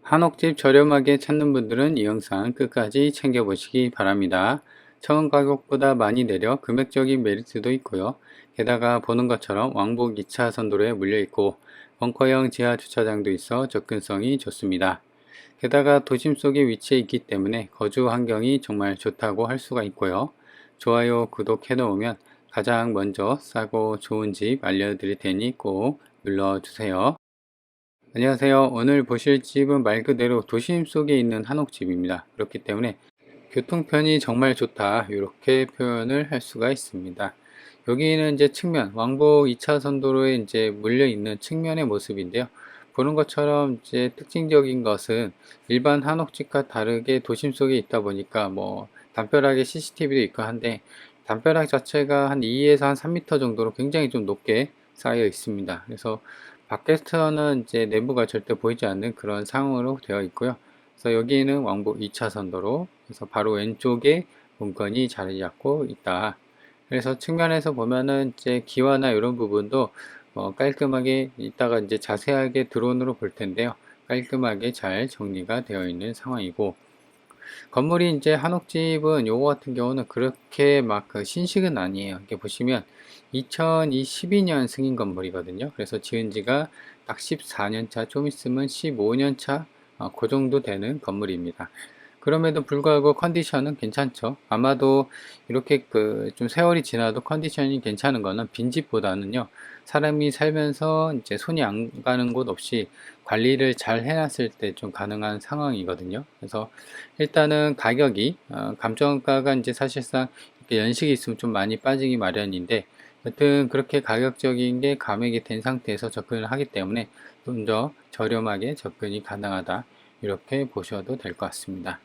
한옥집 저렴하게 찾는 분들은 이 영상 끝까지 챙겨보시기 바랍니다. 처음 가격보다 많이 내려 금액적인 메리트도 있고요. 게다가 보는 것처럼 왕복 2차선 도로에 물려있고 벙커형 지하 주차장도 있어 접근성이 좋습니다. 게다가 도심 속에 위치해 있기 때문에 거주 환경이 정말 좋다고 할 수가 있고요. 좋아요, 구독 해놓으면 가장 먼저 싸고 좋은 집 알려드릴 테니 꼭 눌러주세요. 안녕하세요. 오늘 보실 집은 말 그대로 도심 속에 있는 한옥집입니다. 그렇기 때문에 교통편이 정말 좋다, 이렇게 표현을 할 수가 있습니다. 여기는 이제 측면, 왕복 2차선 도로에 이제 물려 있는 측면의 모습인데요. 보는 것처럼 이제 특징적인 것은 일반 한옥집과 다르게 도심 속에 있다 보니까 뭐 담벼락에 CCTV도 있고 한데, 담벼락 자체가 한 2에서 한 3m 정도로 굉장히 좀 높게 쌓여 있습니다. 그래서 밖에서는 이제 내부가 절대 보이지 않는 그런 상황으로 되어 있고요. 그래서 여기는 왕복 2차선 도로, 그래서 바로 왼쪽에 본건이 자리 잡고 있다. 그래서 측면에서 보면은 이제 기와나 이런 부분도 깔끔하게, 이따가 이제 자세하게 드론으로 볼 텐데요. 깔끔하게 잘 정리가 되어 있는 상황이고, 건물이 이제 한옥집은 요거 같은 경우는 그렇게 막 그 신식은 아니에요. 이렇게 보시면 2022년 승인 건물이거든요. 그래서 지은 지가 딱 14년 차, 좀 있으면 15년 차, 그 정도 되는 건물입니다. 그럼에도 불구하고 컨디션은 괜찮죠. 아마도 이렇게 그 좀 세월이 지나도 컨디션이 괜찮은 거는 빈집보다는요, 사람이 살면서 이제 손이 안 가는 곳 없이 관리를 잘 해놨을 때 좀 가능한 상황이거든요. 그래서 일단은 가격이, 감정가가 이제 사실상 이렇게 연식이 있으면 좀 많이 빠지기 마련인데, 여튼 그렇게 가격적인 게 감액이 된 상태에서 접근을 하기 때문에 좀 더 저렴하게 접근이 가능하다, 이렇게 보셔도 될 것 같습니다.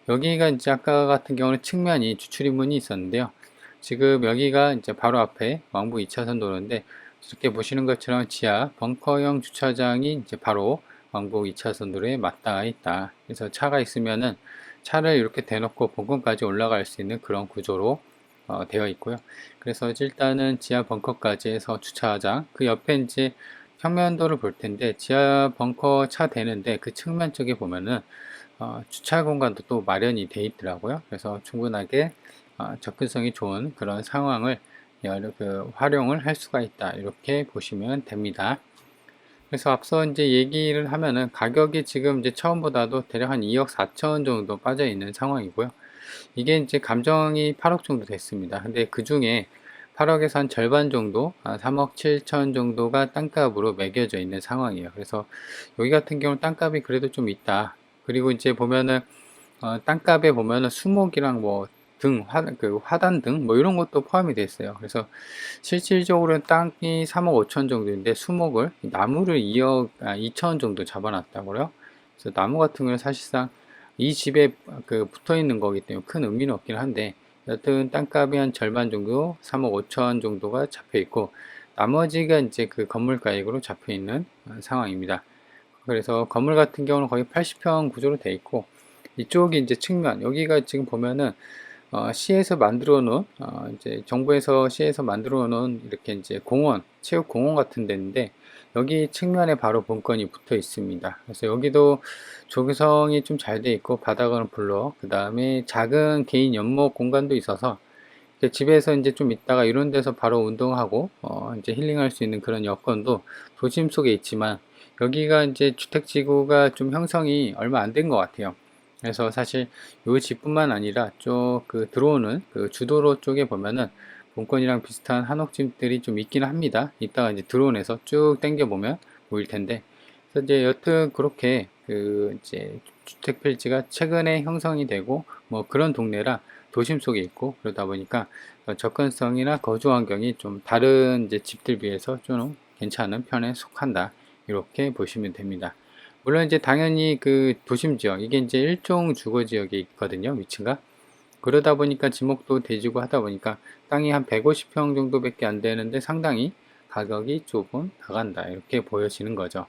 여기가 이제 아까 같은 경우는 측면이 주출입문이 있었는데요. 지금 여기가 이제 바로 앞에 왕복 2차선 도로인데, 이렇게 보시는 것처럼 지하 벙커형 주차장이 이제 바로 왕복 2차선 도로에 맞닿아 있다. 그래서 차가 있으면은 차를 이렇게 대놓고 본건까지 올라갈 수 있는 그런 구조로 되어 있고요. 그래서 일단은 지하 벙커까지 해서 주차장, 그 옆에 이제 평면도를 볼 텐데, 지하 벙커 차 대는데 그 측면 쪽에 보면은 주차 공간도 또 마련이 되어 있더라고요. 그래서 충분하게 접근성이 좋은 그런 상황을 활용을 할 수가 있다, 이렇게 보시면 됩니다. 그래서 앞서 이제 얘기를 하면은 가격이 지금 이제 처음보다도 대략 한 2억 4천 정도 빠져 있는 상황이고요. 이게 이제 감정이 8억 정도 됐습니다. 근데 그 중에 8억에서 한 절반 정도, 3억 7천 정도가 땅값으로 매겨져 있는 상황이에요. 그래서 여기 같은 경우는 땅값이 그래도 좀 있다. 그리고 이제 보면은 땅값에 보면은 수목이랑 뭐 그 화단 등 뭐 이런 것도 포함이 되어 있어요. 그래서 실질적으로는 땅이 3억 5천 정도인데 수목을, 나무를 2억 2천 정도 잡아놨다고요. 그래서 나무 같은 경우는 사실상 이 집에 그 붙어 있는 거기 때문에 큰 의미는 없긴 한데, 여튼 땅값이 한 절반 정도, 3억 5천 정도가 잡혀 있고, 나머지가 이제 그 건물 가액으로 잡혀 있는 상황입니다. 그래서 건물 같은 경우는 거의 80평 구조로 되어 있고, 이쪽이 이제 측면, 여기가 지금 보면은 시에서 만들어 놓은, 이제 정부에서 시에서 만들어 놓은 이렇게 이제 공원, 체육 공원 같은 데인데, 여기 측면에 바로 본건이 붙어 있습니다. 그래서 여기도 조경성이 좀 잘 돼 있고, 바닥은 블록, 그 다음에 작은 개인 연못 공간도 있어서 이제 집에서 이제 좀 있다가 이런 데서 바로 운동하고 이제 힐링할 수 있는 그런 여건도 도심 속에 있지만, 여기가 이제 주택지구가 좀 형성이 얼마 안 된 것 같아요. 그래서 사실 요 집뿐만 아니라 쪽 그 들어오는 그 주도로 쪽에 보면은 본건이랑 비슷한 한옥집들이 좀 있기는 합니다. 이따가 이제 드론에서 쭉 당겨 보면 보일 텐데, 그래서 이제 여튼 그렇게 그 이제 주택 필지가 최근에 형성이 되고 뭐 그런 동네라 도심 속에 있고, 그러다 보니까 접근성이나 거주 환경이 좀 다른 이제 집들 비해서 좀 괜찮은 편에 속한다, 이렇게 보시면 됩니다. 물론 이제 당연히 그 도심 지역, 이게 이제 일종 주거 지역에 있거든요, 위치가. 그러다 보니까 지목도 대지고 하다 보니까 땅이 한 150평 정도밖에 안 되는데 상당히 가격이 조금 나간다, 이렇게 보여지는 거죠.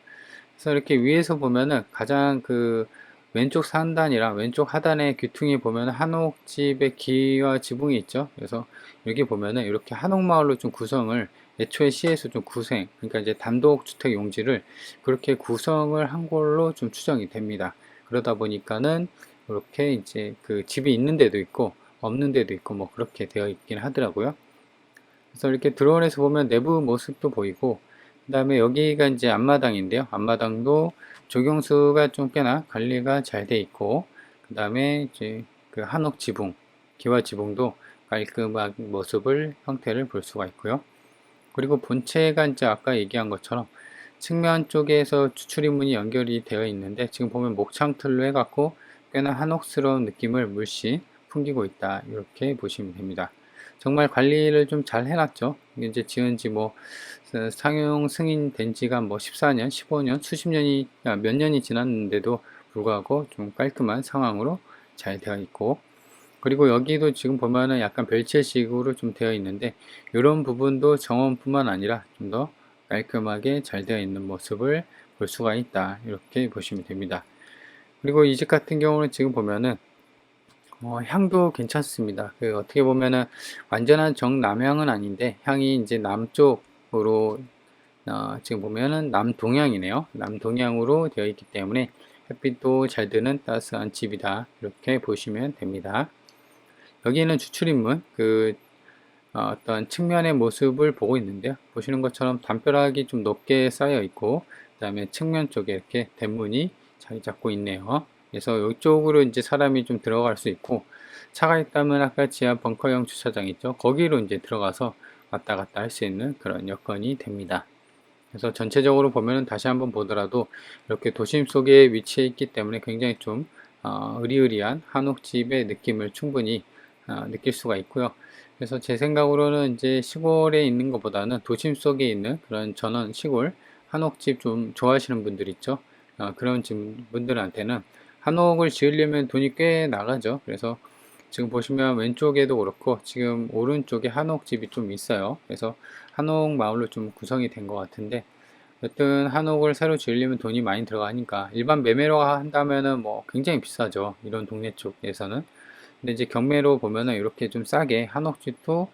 그래서 이렇게 위에서 보면은 가장 그 왼쪽 상단이랑 왼쪽 하단에 귀퉁이 보면 한옥집의 기와 지붕이 있죠. 그래서 여기 보면은 이렇게 한옥마을로 좀 구성을 애초에 시에서 좀 그러니까 이제 단독주택 용지를 그렇게 구성을 한 걸로 좀 추정이 됩니다. 그러다 보니까는 이렇게 이제 그 집이 있는 데도 있고 없는 데도 있고 뭐 그렇게 되어 있긴 하더라고요. 그래서 이렇게 드론에서 보면 내부 모습도 보이고, 그 다음에 여기가 이제 앞마당인데요. 앞마당도 조경수가 좀 꽤나 관리가 잘 돼 있고, 그 다음에 이제 그 한옥 지붕, 기와 지붕도 깔끔한 모습을, 형태를 볼 수가 있고요. 그리고 본체가 이제 아까 얘기한 것처럼 측면 쪽에서 추출입문이 연결이 되어 있는데, 지금 보면 목창틀로 해갖고 꽤나 한옥스러운 느낌을 물씬 풍기고 있다, 이렇게 보시면 됩니다. 정말 관리를 좀 잘 해놨죠. 이제 지은 지 뭐 상용 승인된 지가 뭐 14년, 15년, 수십 년이 몇 년이 지났는데도 불구하고 좀 깔끔한 상황으로 잘 되어 있고, 그리고 여기도 지금 보면은 약간 벨체식으로 좀 되어 있는데, 이런 부분도 정원뿐만 아니라 좀 더 깔끔하게 잘 되어 있는 모습을 볼 수가 있다, 이렇게 보시면 됩니다. 그리고 이 집 같은 경우는 지금 보면은 향도 괜찮습니다. 그 어떻게 보면은 완전한 정남향은 아닌데, 향이 이제 남쪽으로 지금 보면은 남동향이네요. 남동향으로 되어 있기 때문에 햇빛도 잘 드는 따스한 집이다, 이렇게 보시면 됩니다. 여기는 주출입문, 어떤 측면의 모습을 보고 있는데요. 보시는 것처럼 담벼락이 좀 높게 쌓여 있고, 그 다음에 측면 쪽에 이렇게 대문이 자리 잡고 있네요. 그래서 이쪽으로 이제 사람이 좀 들어갈 수 있고, 차가 있다면 아까 지하 벙커형 주차장 있죠. 거기로 이제 들어가서 왔다 갔다 할 수 있는 그런 여건이 됩니다. 그래서 전체적으로 보면은 다시 한번 보더라도 이렇게 도심 속에 위치해 있기 때문에 굉장히 좀 으리으리한 한옥집의 느낌을 충분히 느낄 수가 있고요. 그래서 제 생각으로는 이제 시골에 있는 것보다는 도심 속에 있는 그런 전원 시골 한옥집 좀 좋아하시는 분들 있죠. 그런 분들한테는 한옥을 지으려면 돈이 꽤 나가죠. 그래서 지금 보시면 왼쪽에도 그렇고 지금 오른쪽에 한옥집이 좀 있어요. 그래서 한옥 마을로 좀 구성이 된 것 같은데, 여튼 한옥을 새로 지으려면 돈이 많이 들어가니까 일반 매매로 한다면은 뭐 굉장히 비싸죠. 이런 동네 쪽에서는. 근데 이제 경매로 보면은 이렇게 좀 싸게 한옥집도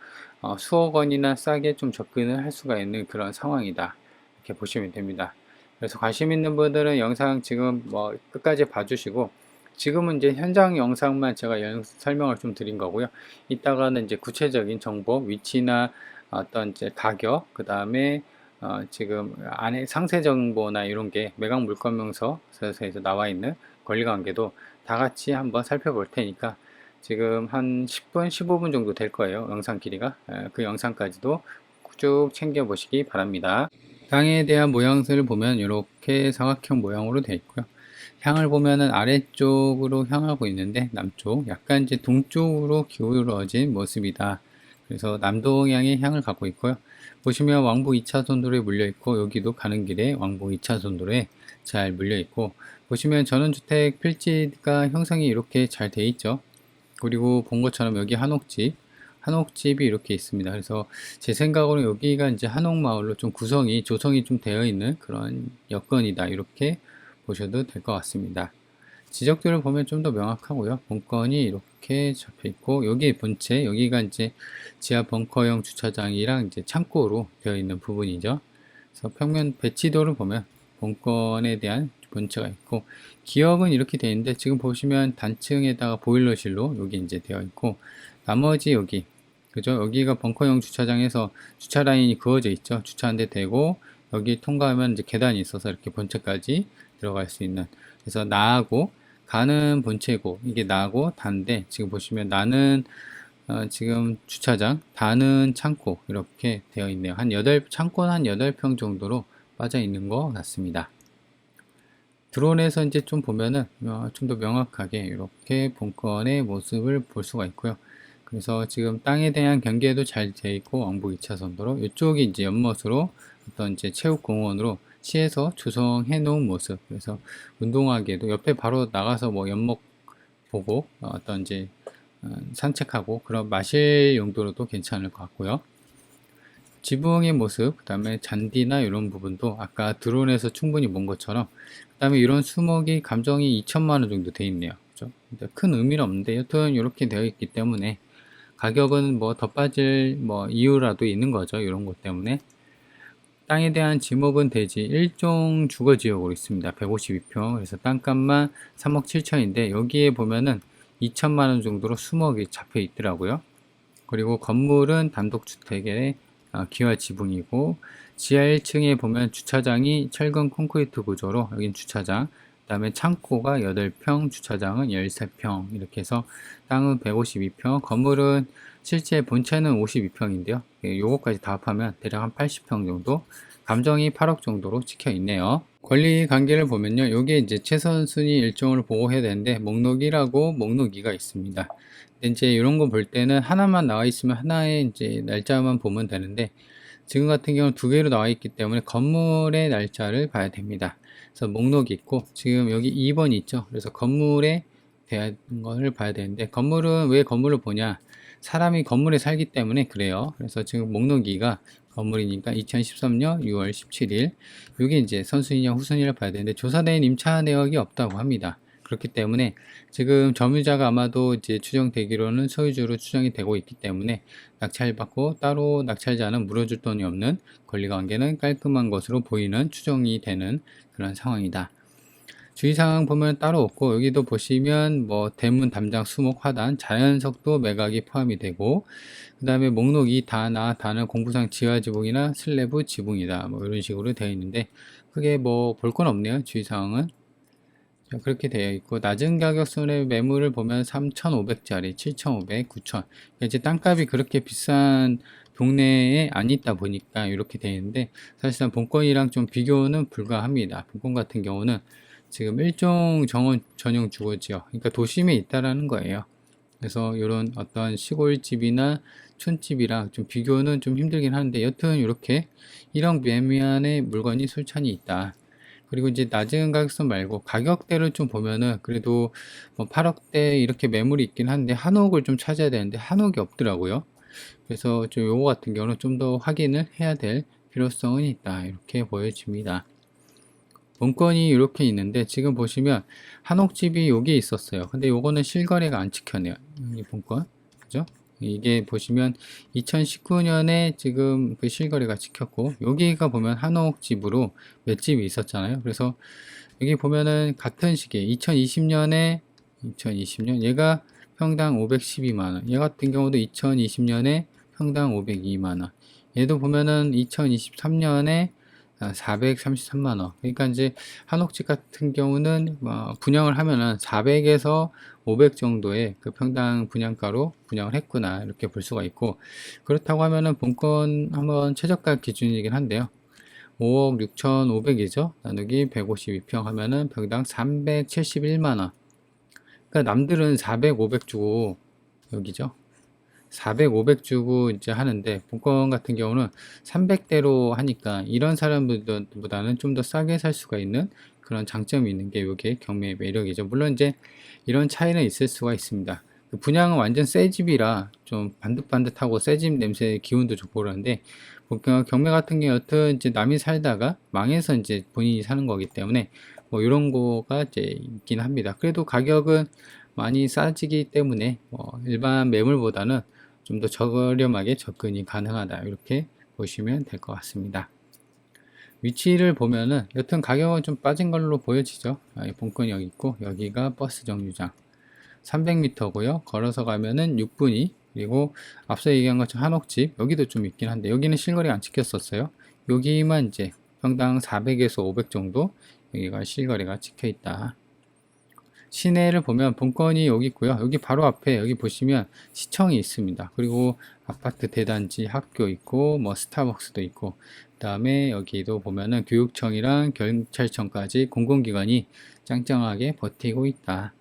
수억 원이나 싸게 좀 접근을 할 수가 있는 그런 상황이다, 이렇게 보시면 됩니다. 그래서 관심 있는 분들은 영상 지금 뭐 끝까지 봐주시고, 지금은 이제 현장 영상만 제가 설명을 좀 드린 거고요. 이따가는 이제 구체적인 정보, 위치나 어떤 이제 가격, 그 다음에 지금 안에 상세 정보나 이런 게 매각 물건명서에서 나와 있는 권리관계도 다 같이 한번 살펴볼 테니까, 지금 한 10분, 15분 정도 될 거예요. 영상 길이가. 그 영상까지도 쭉 챙겨 보시기 바랍니다. 땅에 대한 모양새를 보면 이렇게 사각형 모양으로 되어 있고요. 향을 보면은 아래쪽으로 향하고 있는데, 남쪽, 약간 이제 동쪽으로 기울어진 모습이다. 그래서 남동향의 향을 갖고 있고요. 보시면 왕복 2차선 도로에 물려 있고, 여기도 가는 길에 왕복 2차선 도로에 잘 물려 있고, 보시면 전원주택 필지가 형성이 이렇게 잘 되어 있죠. 그리고 본 것처럼 여기 한옥집이 이렇게 있습니다. 그래서 제 생각으로 여기가 이제 한옥마을로 좀 조성이 좀 되어 있는 그런 여건이다, 이렇게 보셔도 될 것 같습니다. 지적들을 보면 좀 더 명확하고요. 본건이 이렇게 잡혀 있고, 여기 본체, 여기가 이제 지하 벙커형 주차장이랑 이제 창고로 되어 있는 부분이죠. 그래서 평면 배치도를 보면 본건에 대한 본체가 있고, 기역은 이렇게 되어 있는데, 지금 보시면 단층에다가 보일러실로 여기 이제 되어 있고, 나머지 여기, 그죠? 여기가 벙커형 주차장에서 주차 라인이 그어져 있죠. 주차한 데 대고 여기 통과하면 이제 계단이 있어서 이렇게 본체까지 들어갈 수 있는, 그래서 나하고 가는 본체고, 이게 나고 단데, 지금 보시면 나는 지금 주차장, 다는 창고, 이렇게 되어 있네요. 창고는 한 8평 정도로 빠져 있는 것 같습니다. 드론에서 이제 좀 보면은 좀 더 명확하게 이렇게 본건의 모습을 볼 수가 있고요. 그래서 지금 땅에 대한 경계도 잘 되어 있고, 왕복 2차선 도로, 이쪽이 이제 연못으로 어떤 이제 체육공원으로 시에서 조성해 놓은 모습. 그래서 운동하기에도 옆에 바로 나가서 뭐 연못 보고 어떤 이제 산책하고 그런 마실 용도로도 괜찮을 것 같고요. 지붕의 모습, 그 다음에 잔디나 이런 부분도 아까 드론에서 충분히 본 것처럼, 그 다음에 이런 수목이 감정이 2천만 원 정도 돼 있네요. 그죠? 근데 큰 의미는 없는데 여튼 이렇게 되어 있기 때문에 가격은 뭐 더 빠질 뭐 이유라도 있는 거죠. 이런 것 때문에. 땅에 대한 지목은 대지 1종 주거지역으로 있습니다. 152평. 그래서 땅값만 3억 7천인데 여기에 보면은 2천만 원 정도로 수목이 잡혀 있더라고요. 그리고 건물은 단독주택의 기와 지붕이고 지하 1층에 보면 주차장이 철근 콘크리트 구조로 여긴 주차장, 그 다음에 창고가 8평, 주차장은 13평 이렇게 해서 땅은 152평, 건물은 실제 본체는 52평인데요. 요거까지 다 합하면 대략 한 80평 정도, 감정이 8억 정도로 찍혀 있네요. 권리 관계를 보면요. 요게 이제 최선순위 일정을 보고해야 되는데 목록 1하고 목록 2가 있습니다. 이제 이런 거 볼 때는 하나만 나와 있으면 하나의 이제 날짜만 보면 되는데 지금 같은 경우는 두 개로 나와 있기 때문에 건물의 날짜를 봐야 됩니다. 그래서 목록이 있고 지금 여기 2번이 있죠. 그래서 건물에 대한 걸 봐야 되는데 건물은 왜 건물을 보냐? 사람이 건물에 살기 때문에 그래요. 그래서 지금 목록 2가 건물이니까 2013년 6월 17일 이게 이제 선순위냐 후순위를 봐야 되는데 조사된 임차 내역이 없다고 합니다. 그렇기 때문에 지금 점유자가 아마도 이제 추정되기로는 소유주로 추정이 되고 있기 때문에 낙찰받고 따로 낙찰자는 물어줄 돈이 없는 권리관계는 깔끔한 것으로 보이는 추정이 되는 그런 상황이다. 주의사항 보면 따로 없고 여기도 보시면 뭐 대문, 담장, 수목, 화단, 자연석도 매각이 포함이 되고 그 다음에 목록이 다나 다는 공부상 지하 지붕이나 슬래브 지붕이다 뭐 이런 식으로 되어 있는데 크게 뭐 볼 건 없네요. 주의사항은 그렇게 되어 있고 낮은 가격선의 매물을 보면 3,500짜리 7,500, 9,000 이제 땅값이 그렇게 비싼 동네에 안 있다 보니까 이렇게 되어 있는데 사실상 본건이랑 좀 비교는 불가합니다. 본건 같은 경우는 지금 일종 전용 주거지역 그러니까 도심에 있다라는 거예요. 그래서 이런 어떤 시골집이나 촌집이랑 좀 비교는 좀 힘들긴 하는데 여튼 이렇게 1억 매매안의 물건이 술찬이 있다. 그리고 이제 낮은 가격선 말고 가격대를 좀 보면은 그래도 뭐 8억대 이렇게 매물이 있긴 한데 한옥을 좀 찾아야 되는데 한옥이 없더라고요. 그래서 좀 요거 같은 경우는 좀 더 확인을 해야 될 필요성은 있다. 이렇게 보여집니다. 본건이 이렇게 있는데 지금 보시면 한옥집이 여기 있었어요. 근데 요거는 실거래가 안 찍혀내요. 이 본건. 그죠? 이게 보시면 2019년에 지금 그 실거래가 찍혔고 여기가 보면 한옥집으로 몇 집이 있었잖아요. 그래서 여기 보면은 같은 시기에 2020년에 2020년 얘가 평당 512만원 얘 같은 경우도 2020년에 평당 502만원 얘도 보면은 2023년에 433만원 그러니까 이제 한옥집 같은 경우는 분양을 하면은 400에서 500 정도의 그 평당 분양가로 분양을 했구나 이렇게 볼 수가 있고 그렇다고 하면은 본건 한번 최저가 기준이긴 한데요 5억 6,500이죠 나누기 152평 하면은 평당 371만원 그러니까 남들은 400, 500 주고 여기죠 400, 500 주고 이제 하는데 본건 같은 경우는 300대로 하니까 이런 사람들보다는 좀 더 싸게 살 수가 있는 그런 장점이 있는 게 이게 경매의 매력이죠. 물론 이제 이런 차이는 있을 수가 있습니다. 분양은 완전 새 집이라 좀 반듯반듯하고 새 집 냄새 기운도 좋고 그러는데 경매 같은 게 여튼 이제 남이 살다가 망해서 이제 본인이 사는 거기 때문에 뭐 이런 거가 이제 있긴 합니다. 그래도 가격은 많이 싸지기 때문에 일반 매물보다는 좀 더 저렴하게 접근이 가능하다 이렇게 보시면 될 것 같습니다. 위치를 보면은 여튼 가격은 좀 빠진 걸로 보여지죠. 본건이 여기 있고 여기가 버스 정류장 300m고요 걸어서 가면은 6분이 그리고 앞서 얘기한 것처럼 한옥집 여기도 좀 있긴 한데 여기는 실거래 안 찍혔었어요. 여기만 이제 평당 400에서 500 정도 여기가 실거래가 찍혀 있다. 시내를 보면 본건이 여기 있고요. 여기 바로 앞에 여기 보시면 시청이 있습니다. 그리고 아파트 대단지 학교 있고 뭐 스타벅스도 있고 그 다음에 여기도 보면은 교육청이랑 경찰청까지 공공기관이 짱짱하게 버티고 있다.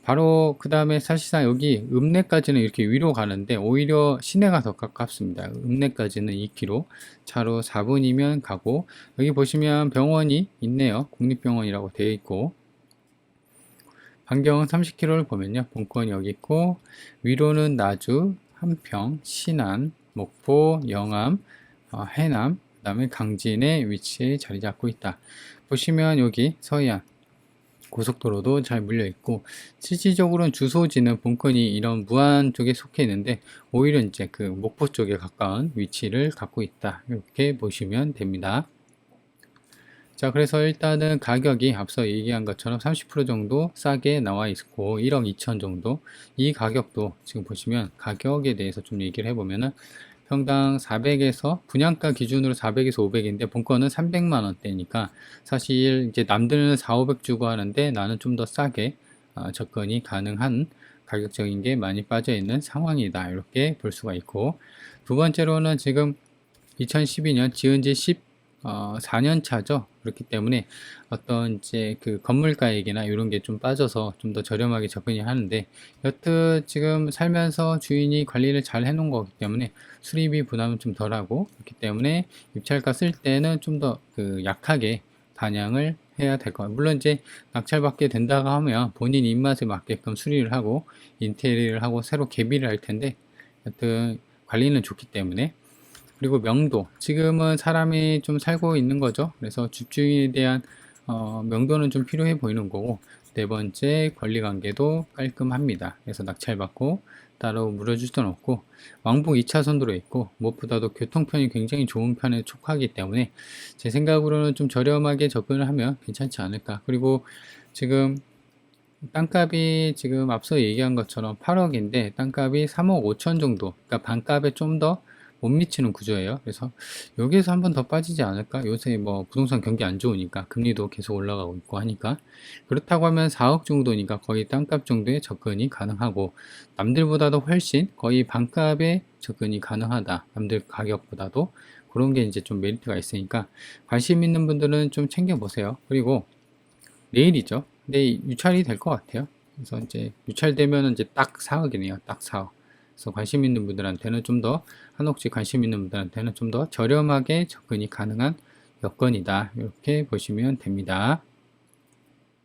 바로 그 다음에 사실상 여기 읍내까지는 이렇게 위로 가는데 오히려 시내가 더 가깝습니다. 읍내까지는 2km 차로 4분이면 가고 여기 보시면 병원이 있네요. 국립병원이라고 되어 있고 반경은 30km를 보면요. 본건이 여기 있고 위로는 나주, 한평, 신안, 목포, 영암, 해남, 그 다음에 강진의 위치에 자리 잡고 있다. 보시면 여기 서해안 고속도로도 잘 물려 있고, 실질적으로는 주소지는 본건이 이런 무안 쪽에 속해 있는데 오히려 이제 그 목포 쪽에 가까운 위치를 갖고 있다, 이렇게 보시면 됩니다. 자, 그래서 일단은 가격이 앞서 얘기한 것처럼 30% 정도 싸게 나와 있고 1억 2천 정도, 이 가격도 지금 보시면 가격에 대해서 좀 얘기를 해보면은 평당 400에서 분양가 기준으로 400에서 500인데 본건은 300만 원대니까 사실 이제 남들은 4, 500 주고 하는데 나는 좀 더 싸게 접근이 가능한 가격적인 게 많이 빠져 있는 상황이다, 이렇게 볼 수가 있고, 두 번째로는 지금 2012년 지은 지 4년 차죠. 그렇기 때문에 어떤 이제 그 건물가액이나 이런 게 좀 빠져서 좀 더 저렴하게 접근이 하는데, 여튼 지금 살면서 주인이 관리를 잘 해놓은 거기 때문에 수리비 부담은 좀 덜하고, 그렇기 때문에 입찰가 쓸 때는 좀 더 그 약하게 반영을 해야 될 것 같아요. 물론 이제 낙찰받게 된다고 하면 본인 입맛에 맞게끔 수리를 하고 인테리어를 하고 새로 개비를 할 텐데, 여튼 관리는 좋기 때문에. 그리고 명도, 지금은 사람이 좀 살고 있는 거죠. 그래서 집주인에 대한 명도는 좀 필요해 보이는 거고, 네 번째 권리관계도 깔끔합니다. 그래서 낙찰받고 따로 물어줄 수는 없고, 왕복 2차선도로 있고 무엇보다도 교통편이 굉장히 좋은 편에 속하기 때문에 제 생각으로는 좀 저렴하게 접근을 하면 괜찮지 않을까. 그리고 지금 땅값이 지금 앞서 얘기한 것처럼 8억인데 땅값이 3억 5천 정도, 그러니까 반값에 좀 더 못 미치는 구조예요. 그래서 여기에서 한 번 더 빠지지 않을까. 요새 뭐 부동산 경기 안 좋으니까 금리도 계속 올라가고 있고 하니까, 그렇다고 하면 4억 정도니까 거의 땅값 정도의 접근이 가능하고, 남들보다도 훨씬 거의 반값에 접근이 가능하다, 남들 가격보다도. 그런 게 이제 좀 메리트가 있으니까 관심 있는 분들은 좀 챙겨 보세요. 그리고 내일이죠. 내일 유찰이 될 것 같아요. 그래서 이제 유찰되면 이제 딱 4억이네요. 딱 4억. 그래서 관심 있는 분들한테는 좀 더, 한옥지 관심 있는 분들한테는 좀 더 저렴하게 접근이 가능한 여건이다, 이렇게 보시면 됩니다.